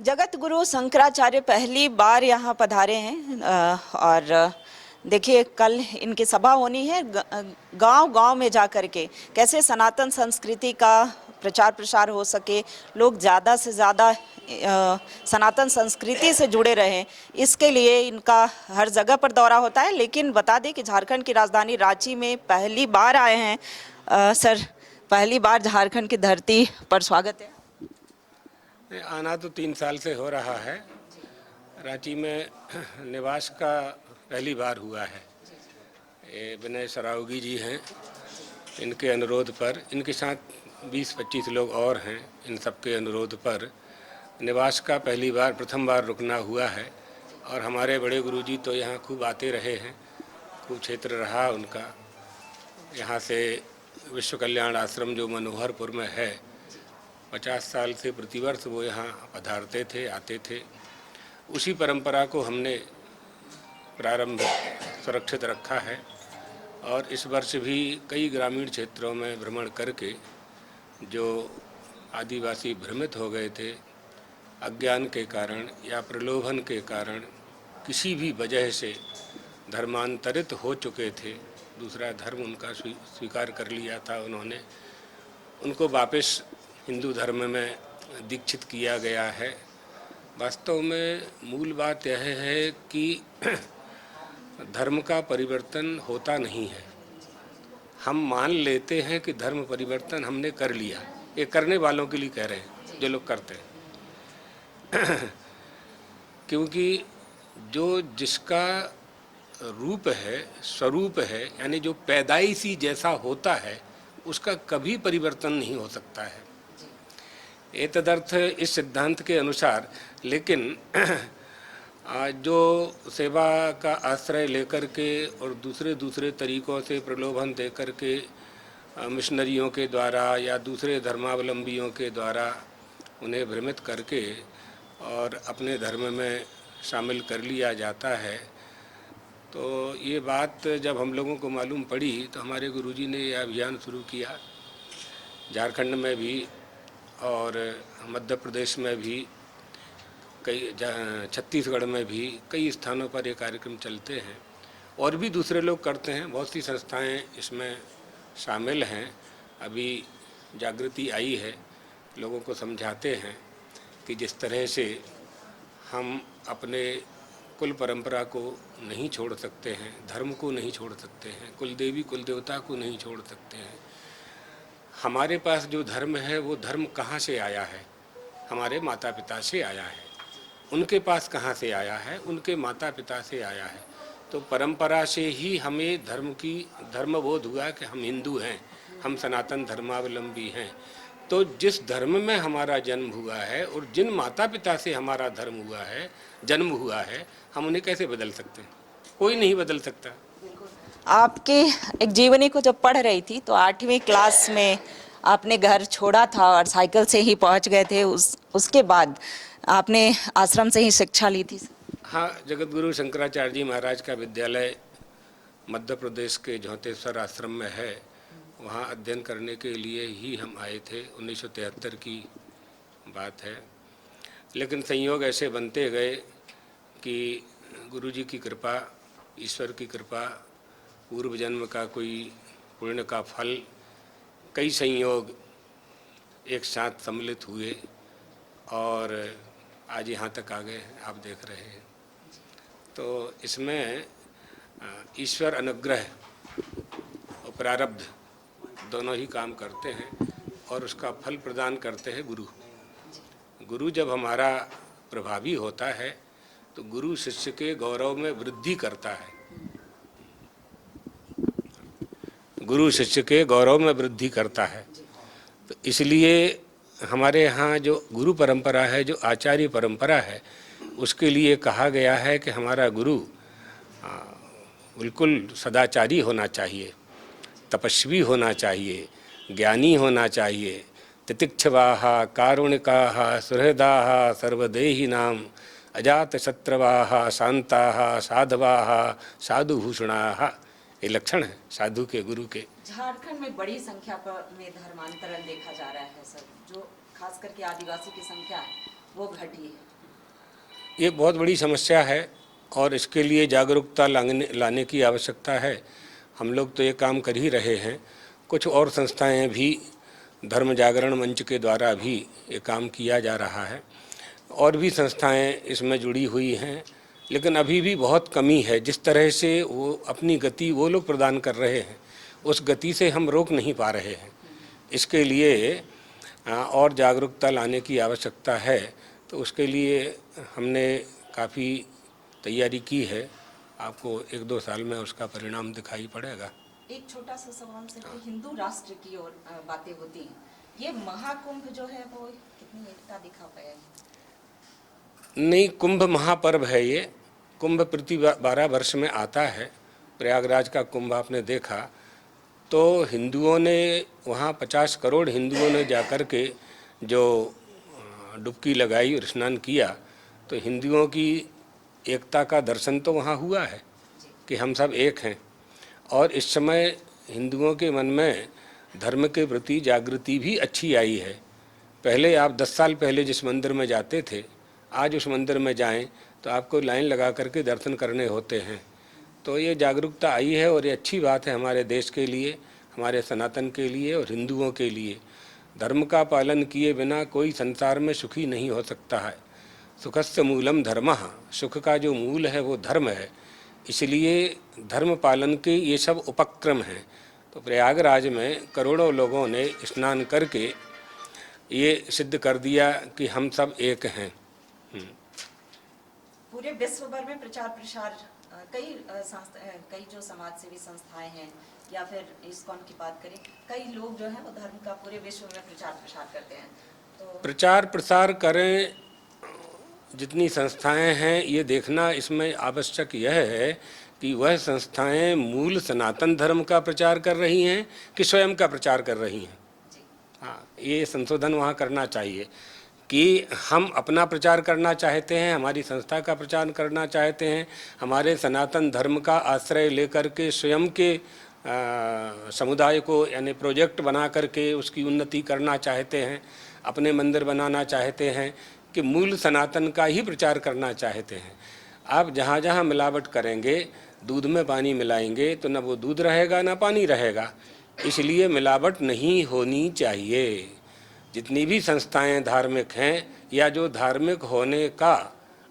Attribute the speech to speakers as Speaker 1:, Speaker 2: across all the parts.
Speaker 1: जगत गुरु शंकराचार्य पहली बार यहाँ पधारे हैं और देखिए कल इनकी सभा होनी है। गांव गांव में जा कर के कैसे सनातन संस्कृति का प्रचार प्रसार हो सके, लोग ज़्यादा से ज़्यादा सनातन संस्कृति से जुड़े रहें, इसके लिए इनका हर जगह पर दौरा होता है। लेकिन बता दें कि झारखंड की राजधानी रांची में पहली बार आए हैं। सर, पहली बार झारखंड की धरती पर स्वागत है।
Speaker 2: आना तो 3 साल से हो रहा है। रांची में निवास का पहली बार हुआ है। ये विनय सरावगी जी हैं, इनके अनुरोध पर, इनके साथ 20-25 लोग और हैं, इन सबके अनुरोध पर निवास का पहली बार प्रथम बार रुकना हुआ है। और हमारे बड़े गुरुजी तो यहाँ खूब आते रहे हैं, खूब क्षेत्र रहा उनका। यहाँ से विश्व कल्याण आश्रम जो मनोहरपुर में है, 50 साल से प्रतिवर्ष वो यहाँ पधारते थे, आते थे। उसी परंपरा को हमने प्रारंभ सुरक्षित रखा है और इस वर्ष भी कई ग्रामीण क्षेत्रों में भ्रमण करके जो आदिवासी भ्रमित हो गए थे अज्ञान के कारण या प्रलोभन के कारण, किसी भी वजह से धर्मांतरित हो चुके थे, दूसरा धर्म उनका स्वीकार कर लिया था उन्होंने, उनको वापस हिंदू धर्म में दीक्षित किया गया है। वास्तव में मूल बात यह है कि धर्म का परिवर्तन होता नहीं है। हम मान लेते हैं कि धर्म परिवर्तन हमने कर लिया। ये करने वालों के लिए कह रहे हैं, जो लोग करते हैं क्योंकि जो जिसका रूप है, स्वरूप है, यानी जो पैदाइशी जैसा होता है, उसका कभी परिवर्तन नहीं हो सकता है। ये तदर्थ इस सिद्धांत के अनुसार। लेकिन जो सेवा का आश्रय लेकर के और दूसरे तरीक़ों से प्रलोभन दे कर के मिशनरियों के द्वारा या दूसरे धर्मावलंबियों के द्वारा उन्हें भ्रमित करके और अपने धर्म में शामिल कर लिया जाता है, तो ये बात जब हम लोगों को मालूम पड़ी तो हमारे गुरुजी ने यह अभियान शुरू किया। झारखंड में भी और मध्य प्रदेश में भी, कई छत्तीसगढ़ में भी कई स्थानों पर ये कार्यक्रम चलते हैं और भी दूसरे लोग करते हैं। बहुत सी संस्थाएं इसमें शामिल हैं। अभी जागृति आई है, लोगों को समझाते हैं कि जिस तरह से हम अपने कुल परंपरा को नहीं छोड़ सकते हैं, धर्म को नहीं छोड़ सकते हैं, कुल देवी कुल देवता को नहीं छोड़ सकते हैं। हमारे पास जो धर्म है वो धर्म कहाँ से आया है? हमारे माता पिता से आया है। उनके पास कहाँ से आया है? उनके माता पिता से आया है। तो परंपरा से ही हमें धर्मबोध हुआ कि हम हिंदू हैं, हम सनातन धर्मावलंबी हैं। तो जिस धर्म में हमारा जन्म हुआ है और जिन माता पिता से हमारा जन्म हुआ है, हम उन्हें कैसे बदल सकते हैं? कोई नहीं बदल सकता।
Speaker 1: आपके एक जीवनी को जब पढ़ रही थी तो 8वीं क्लास में आपने घर छोड़ा था और साइकिल से ही पहुंच गए थे। उसके बाद आपने आश्रम से ही शिक्षा ली थी।
Speaker 2: हाँ, जगत गुरु शंकराचार्य जी महाराज का विद्यालय मध्य प्रदेश के झौंतेश्वर आश्रम में है। वहाँ अध्ययन करने के लिए ही हम आए थे। 1973 की बात है। लेकिन संयोग ऐसे बनते गए कि गुरु जी की कृपा, ईश्वर की कृपा, पूर्व जन्म का कोई पुण्य का फल, कई संयोग एक साथ सम्मिलित हुए और आज यहाँ तक आ गए, आप देख रहे हैं। तो इसमें ईश्वर अनुग्रह और प्रारब्ध दोनों ही काम करते हैं और उसका फल प्रदान करते हैं गुरु। गुरु जब हमारा प्रभावी होता है तो गुरु शिष्य के गौरव में वृद्धि करता है। गुरु शिष्य के गौरव में वृद्धि करता है। तो इसलिए हमारे यहाँ जो गुरु परंपरा है, जो आचार्य परंपरा है, उसके लिए कहा गया है कि हमारा गुरु बिल्कुल सदाचारी होना चाहिए, तपस्वी होना चाहिए, ज्ञानी होना चाहिए, तितिक्षवाः कारुणिकाः सुहृदाः सर्वदेहिनां अजातशत्रवाः शान्ताः साधवाः साधुभूषणाः। ये लक्षण है साधु के, गुरु के।
Speaker 1: झारखंड में बड़ी संख्या में धर्मांतरण देखा जा रहा है सर, जो खास करके आदिवासी की संख्या है वो घटी है।
Speaker 2: ये बहुत बड़ी समस्या है और इसके लिए जागरूकता लाने की आवश्यकता है। हम लोग तो ये काम कर ही रहे हैं, कुछ और संस्थाएं भी, धर्म जागरण मंच के द्वारा भी ये काम किया जा रहा है और भी संस्थाएं इसमें जुड़ी हुई हैं, लेकिन अभी भी बहुत कमी है। जिस तरह से वो अपनी गति वो लोग प्रदान कर रहे हैं, उस गति से हम रोक नहीं पा रहे हैं। इसके लिए और जागरूकता लाने की आवश्यकता है। तो उसके लिए हमने काफ़ी तैयारी की है। आपको 1-2 साल में उसका परिणाम दिखाई पड़ेगा।
Speaker 1: एक छोटा सा सवाल से कि हिंदू राष्ट्र की ओर बातें होती हैं, ये महाकुंभ जो है वो कितनी एकता दिखा पाया है?
Speaker 2: नहीं, कुंभ महापर्व है ये। कुंभ प्रति 12 वर्ष में आता है। प्रयागराज का कुंभ आपने देखा तो हिंदुओं ने वहाँ 50 करोड़ हिंदुओं ने जाकर के जो डुबकी लगाई और स्नान किया, तो हिंदुओं की एकता का दर्शन तो वहाँ हुआ है कि हम सब एक हैं। और इस समय हिंदुओं के मन में धर्म के प्रति जागृति भी अच्छी आई है। पहले आप 10 साल पहले जिस मंदिर में जाते थे, आज उस मंदिर में जाएं तो आपको लाइन लगा करके दर्शन करने होते हैं। तो ये जागरूकता आई है और ये अच्छी बात है हमारे देश के लिए, हमारे सनातन के लिए और हिंदुओं के लिए। धर्म का पालन किए बिना कोई संसार में सुखी नहीं हो सकता है। सुखस्य मूलम धर्मः, सुख का जो मूल है वो धर्म है। इसलिए धर्म पालन के ये सब उपक्रम हैं। तो प्रयागराज में करोड़ों लोगों ने स्नान करके ये सिद्ध कर दिया कि हम सब एक हैं।
Speaker 1: पूरे विश्व भर में प्रचार प्रसार कई जो समाज सेवी संस्थाएं हैं या फिर इस्कॉन की बात करें, कई लोग जो हैं वो धर्म का पूरे विश्व में प्रचार प्रसार करते हैं। तो
Speaker 2: प्रचार प्रसार करें, जितनी संस्थाएं हैं, ये देखना इसमें आवश्यक यह है कि वह संस्थाएं मूल सनातन धर्म का प्रचार कर रही हैं कि स्वयं का प्रचार कर रही हैं। हाँ, ये संशोधन वहाँ करना चाहिए कि हम अपना प्रचार करना चाहते हैं, हमारी संस्था का प्रचार करना चाहते हैं, हमारे सनातन धर्म का आश्रय लेकर के स्वयं के समुदाय को यानी प्रोजेक्ट बना करके उसकी उन्नति करना चाहते हैं, अपने मंदिर बनाना चाहते हैं, कि मूल सनातन का ही प्रचार करना चाहते हैं। आप जहाँ जहाँ मिलावट करेंगे, दूध में पानी मिलाएंगे तो न वो दूध रहेगा न पानी रहेगा। इसलिए मिलावट नहीं होनी चाहिए। जितनी भी संस्थाएं धार्मिक हैं या जो धार्मिक होने का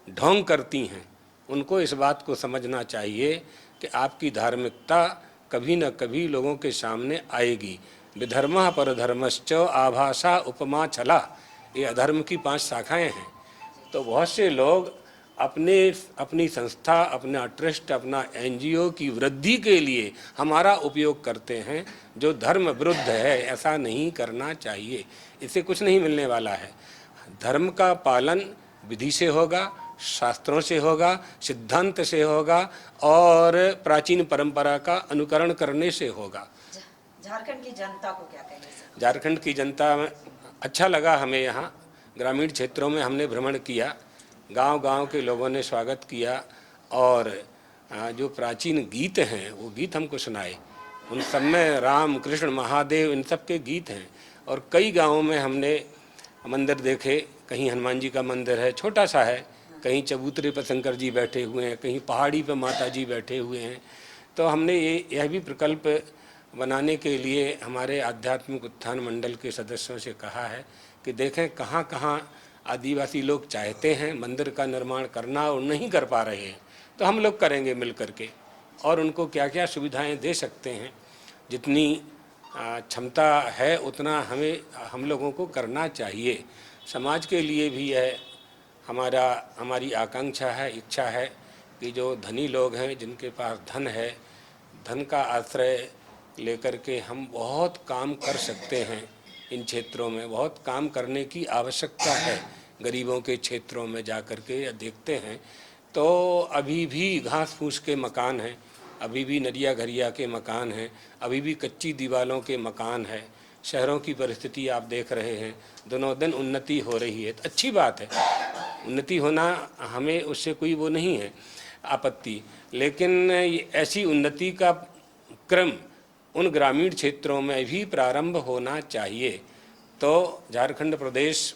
Speaker 2: ढोंग करती हैं, उनको इस बात को समझना चाहिए कि आपकी धार्मिकता कभी न कभी लोगों के सामने आएगी। विधर्मः परधर्मश्च आभासा उपमा छला, ये अधर्म की 5 शाखाएं हैं। तो बहुत से लोग अपनी संस्था, अपना ट्रस्ट, अपना NGO की वृद्धि के लिए हमारा उपयोग करते हैं, जो धर्म विरुद्ध है। ऐसा नहीं करना चाहिए, इससे कुछ नहीं मिलने वाला है। धर्म का पालन विधि से होगा, शास्त्रों से होगा, सिद्धांत से होगा और प्राचीन परंपरा का अनुकरण करने से होगा।
Speaker 1: झारखंड की जनता को क्या कहेंगे?
Speaker 2: झारखंड की जनता में अच्छा लगा हमें। यहाँ ग्रामीण क्षेत्रों में हमने भ्रमण किया, गांव-गांव के लोगों ने स्वागत किया और जो प्राचीन गीत हैं वो गीत हमको सुनाए। उन सब में राम, कृष्ण, महादेव, इन सब के गीत हैं। और कई गांवों में हमने मंदिर देखे। कहीं हनुमान जी का मंदिर है, छोटा सा है, कहीं चबूतरे पर शंकर जी बैठे हुए हैं, कहीं पहाड़ी पर माता जी बैठे हुए हैं। तो हमने यह भी प्रकल्प बनाने के लिए हमारे आध्यात्मिक उत्थान मंडल के सदस्यों से कहा है कि देखें कहाँ कहाँ आदिवासी लोग चाहते हैं मंदिर का निर्माण करना और नहीं कर पा रहे हैं, तो हम लोग करेंगे मिल करके और उनको क्या क्या सुविधाएं दे सकते हैं। जितनी क्षमता है उतना हम लोगों को करना चाहिए। समाज के लिए भी यह हमारी आकांक्षा है, इच्छा है कि जो धनी लोग हैं, जिनके पास धन है, धन का आश्रय लेकर के हम बहुत काम कर सकते हैं। इन क्षेत्रों में बहुत काम करने की आवश्यकता है। गरीबों के क्षेत्रों में जा कर के देखते हैं तो अभी भी घास फूस के मकान हैं, अभी भी नरिया घरिया के मकान हैं, अभी भी कच्ची दीवारों के मकान हैं। शहरों की परिस्थिति आप देख रहे हैं, दिनों दिन उन्नति हो रही है, तो अच्छी बात है। उन्नति होना, हमें उससे कोई वो नहीं है आपत्ति, लेकिन ऐसी उन्नति का क्रम उन ग्रामीण क्षेत्रों में भी प्रारंभ होना चाहिए। तो झारखंड प्रदेश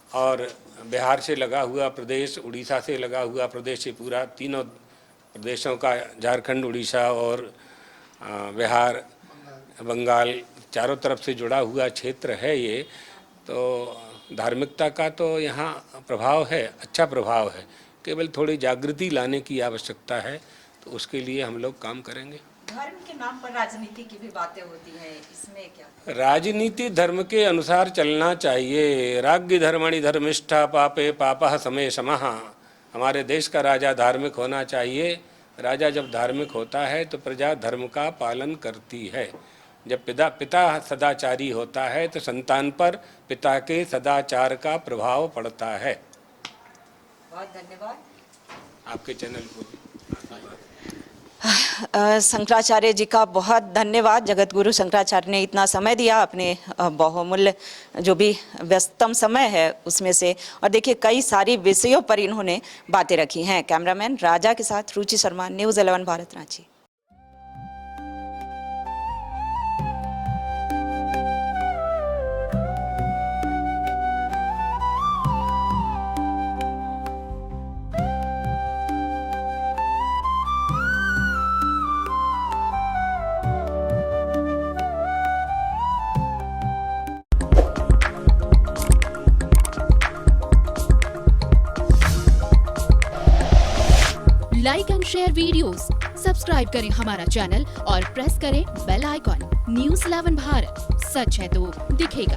Speaker 2: और बिहार से लगा हुआ प्रदेश, उड़ीसा से लगा हुआ प्रदेश, ये पूरा तीनों प्रदेशों का, झारखंड, उड़ीसा और बिहार, बंगाल, चारों तरफ से जुड़ा हुआ क्षेत्र है ये। तो धार्मिकता का तो यहाँ प्रभाव है, अच्छा प्रभाव है, केवल थोड़ी जागृति लाने की आवश्यकता है, तो उसके लिए हम लोग काम करेंगे।
Speaker 1: धर्म के नाम पर राजनीति की भी बातें होती हैं, इसमें क्या?
Speaker 2: राजनीति धर्म के अनुसार चलना चाहिए। राज्ञ धर्मणि धर्मिष्ठा पापे पापः समे समः। हमारे देश का राजा धार्मिक होना चाहिए। राजा जब धार्मिक होता है तो प्रजा धर्म का पालन करती है। जब पिता सदाचारी होता है तो संतान पर पिता के सदाचार का प्रभाव पड़ता है।
Speaker 1: बहुत धन्यवाद
Speaker 2: आपके चैनल को।
Speaker 1: शंकराचार्य जी का बहुत धन्यवाद। जगत गुरु शंकराचार्य ने इतना समय दिया अपने बहुमूल्य जो भी व्यस्तम समय है उसमें से, और देखिए कई सारी विषयों पर इन्होंने बातें रखी हैं। कैमरामैन राजा के साथ Ruchi Sharma, news 11 Bharat, Ranchi.
Speaker 3: Like and share videos, subscribe करें हमारा चैनल और प्रेस करें बेल आइकॉन। न्यूज़ 11 भारत, सच है तो दिखेगा।